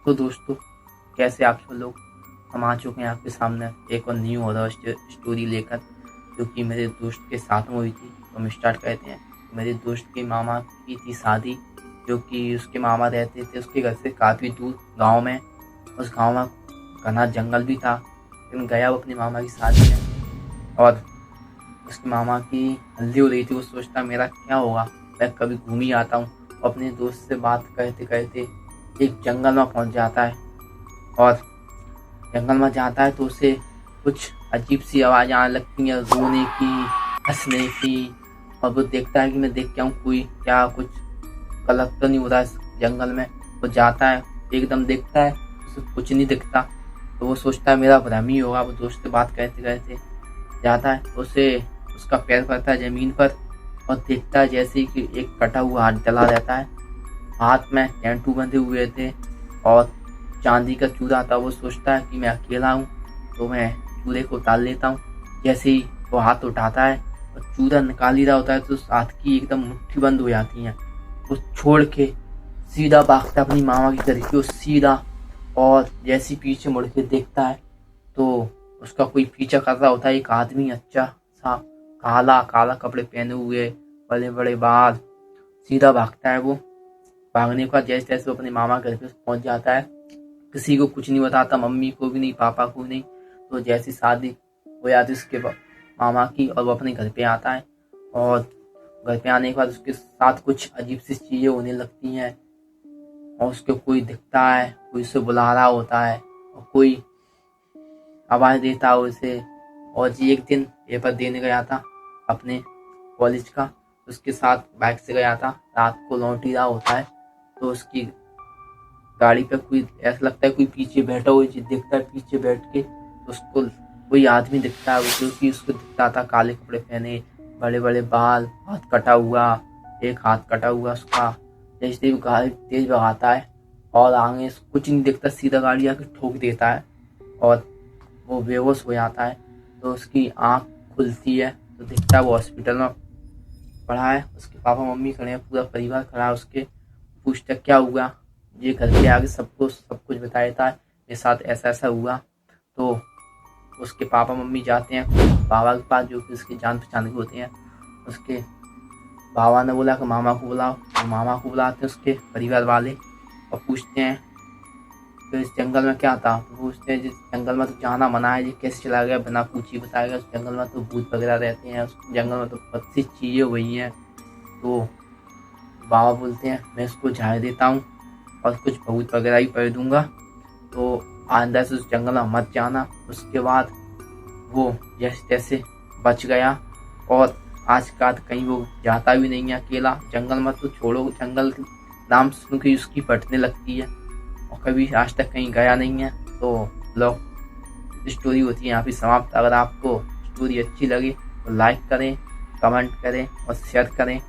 तो दोस्तों, कैसे आप सब लोग? हम आ चुके हैं आपके सामने एक और न्यू हॉरर स्टोरी लेकर, जो कि मेरे दोस्त के साथ में हुई थी। तो हम स्टार्ट करते हैं। मेरे दोस्त के मामा की थी शादी, जो कि उसके मामा रहते थे उसके घर से काफ़ी दूर गांव में। उस गांव में घना जंगल भी था। लेकिन गया वो अपने मामा की शादी में, और उसके मामा की हल्दी हो रही थी। वो सोचता मेरा क्या होगा, मैं कभी घूम ही आता हूँ। अपने दोस्त से बात करते करते एक जंगल में पहुंच जाता है, और जंगल में जाता है तो उसे कुछ अजीब सी आवाज़ आने लगती है, रोने की, हंसने की। और वो देखता है कि मैं देख क्या हूँ, कोई क्या कुछ गलत तो नहीं हो रहा इस जंगल में। वो जाता है, एकदम देखता है, उसे कुछ नहीं दिखता। तो वो सोचता है मेरा भ्रम ही होगा। वो दोस्त से बात करते करते जाता है, तो उसे उसका पैर पड़ता है ज़मीन पर, और देखता है जैसे ही कि एक कटा हुआ हाथ डला रहता है। हाथ में टैंटू बंधे हुए थे और चांदी का चूड़ा था। वो सोचता है कि मैं अकेला हूँ, तो मैं चूड़े को उतार लेता हूँ। जैसे ही वो हाथ उठाता है और चूड़ा निकाल ही रहा होता है, तो उस हाथ की एकदम मुट्ठी बंद हो जाती है। वो छोड़ के सीधा भागता है अपनी मामा की तरफ, वो सीधा। और जैसे ही पीछे मुड़ के देखता है तो उसका कोई पीछा कर रहा होता है, एक आदमी, अच्छा सा, काला काला कपड़े पहने हुए, बड़े बड़े बाल। सीधा भागता है वो। भागने के बाद जैसे तैसे वो अपने मामा घर पे पहुंच जाता है। किसी को कुछ नहीं बताता, मम्मी को भी नहीं, पापा को नहीं। तो जैसी शादी हो जाती उसके मामा की, और वो अपने घर पे आता है। और घर पे आने के बाद उसके साथ कुछ अजीब सी चीजें होने लगती हैं, और उसको कोई दिखता है, कोई उसे बुला रहा होता है, और कोई आवाज देता है उसे। और जी एक दिन पेपर देने गया था अपने कॉलेज का, उसके साथ बाइक से गया था। रात को लौट ही रहा होता है, तो उसकी गाड़ी पे कोई, ऐसा लगता है कोई पीछे बैठा हुआ चीज दिखता है पीछे बैठ के। तो उसको कोई आदमी दिखता है, जो कि उसको दिखता था काले कपड़े पहने, बड़े बड़े बाल, हाथ कटा हुआ, एक हाथ कटा हुआ उसका। जैसे ही वो गाड़ी तेज भगाता है और आगे कुछ नहीं दिखता, सीधा गाड़ी आके ठोक देता है, और वो बेहोश हो जाता है। तो उसकी आंख खुलती है तो दिखता है वो हॉस्पिटल में पड़ा है। उसके पापा मम्मी खड़े हैं, पूरा परिवार खड़ा है उसके। पूछता क्या हुआ, ये घर के आगे सबको सब कुछ बता देता है, मेरे साथ ऐसा ऐसा हुआ। तो उसके पापा मम्मी जाते हैं बाबा के पास, जो कि उसके जान पहचान के होते हैं। उसके बाबा ने बोला कि मामा को बुलाओ। तो मामा को बुलाते हैं उसके परिवार वाले, और पूछते हैं तो इस जंगल में क्या था। तो पूछते हैं जिस जंगल में तो जाना मना है, ये कैसे चला गया, बिना पूछी बताएगा। उस जंगल में तो भूत वगैरह रहते हैं, उस जंगल में तो बहुत सी चीज़ें हुई हैं। तो बाबा बोलते हैं मैं इसको झाड़ देता हूँ और कुछ भूत वगैरह ही कर दूंगा, तो आइंदा से उस जंगल में मत जाना। उसके बाद वो जैसे तैसे बच गया, और आज के बाद कहीं वो जाता भी नहीं है अकेला। जंगल में तो छोड़ो, जंगल के नाम सुन के उसकी फटने लगती है, और कभी आज तक कहीं गया नहीं है। तो लोग स्टोरी होती है यहाँ पे समाप्त। अगर आपको स्टोरी अच्छी लगी तो लाइक करें, कमेंट करें और शेयर करें।